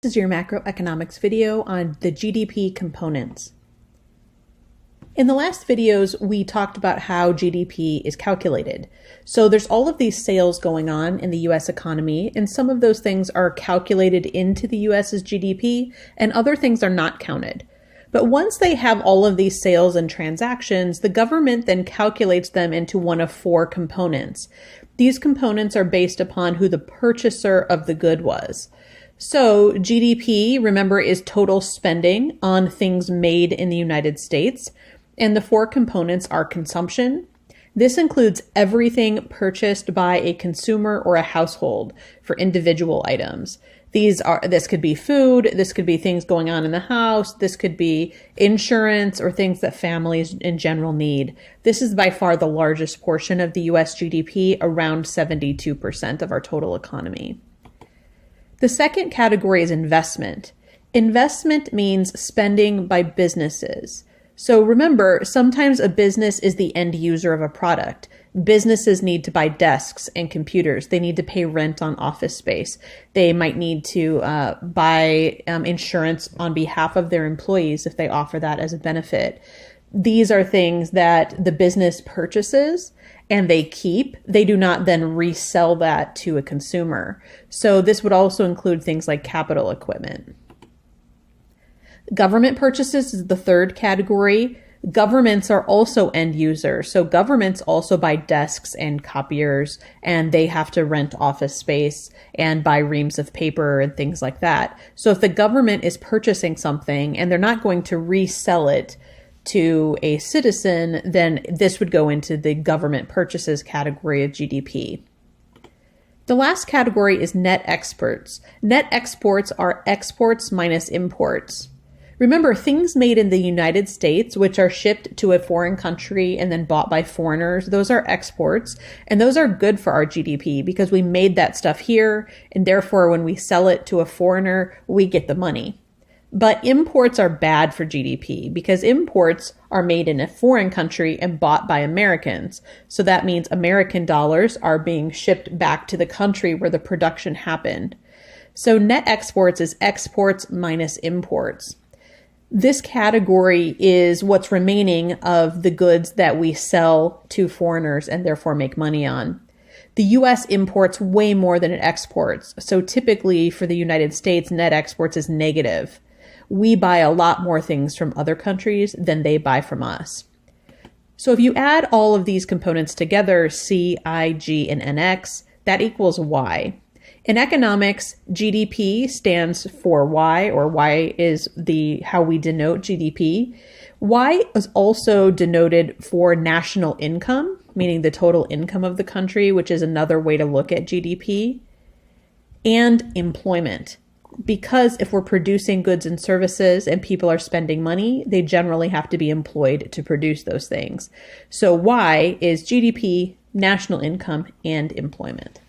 This is your macroeconomics video on the GDP components. In the last videos, we talked about how GDP is calculated. So there's all of these sales going on in the US economy, and some of those things are calculated into the US's GDP, and other things are not counted. But once they have all of these sales and transactions, the government then calculates them into one of four components. These components are based upon who the purchaser of the good was. So GDP, remember, is total spending on things made in the United States. And the four components are consumption. This includes everything purchased by a consumer or a household for individual items. This could be food, this could be things going on in the house, this could be insurance or things that families in general need. This is by far the largest portion of the US GDP, around 72% of our total economy. The second category is investment. Investment means spending by businesses. So remember, sometimes a business is the end user of a product. Businesses need to buy desks and computers. They need to pay rent on office space. They might need to buy insurance on behalf of their employees if they offer that as a benefit. These are things that the business purchases and they keep. They do not then resell that to a consumer. So this would also include things like capital equipment. Government purchases is the third category. Governments are also end users. So governments also buy desks and copiers, and they have to rent office space and buy reams of paper and things like that. So if the government is purchasing something and they're not going to resell it to a citizen, then this would go into the government purchases category of GDP. The last category is net exports. Net exports are exports minus imports. Remember, things made in the United States, which are shipped to a foreign country and then bought by foreigners, those are exports, and those are good for our GDP because we made that stuff here, and therefore when we sell it to a foreigner, we get the money. But imports are bad for GDP because imports are made in a foreign country and bought by Americans. So that means American dollars are being shipped back to the country where the production happened. So net exports is exports minus imports. This category is what's remaining of the goods that we sell to foreigners and therefore make money on. The US imports way more than it exports. So typically for the United States, net exports is negative. We buy a lot more things from other countries than they buy from us. So if you add all of these components together, C, I, G, and NX, that equals Y. In economics, GDP stands for Y, or Y is how we denote GDP. Y is also denoted for national income, meaning the total income of the country, which is another way to look at GDP, and employment. Because if we're producing goods and services and people are spending money, they generally have to be employed to produce those things. So Y is GDP, national income, and employment.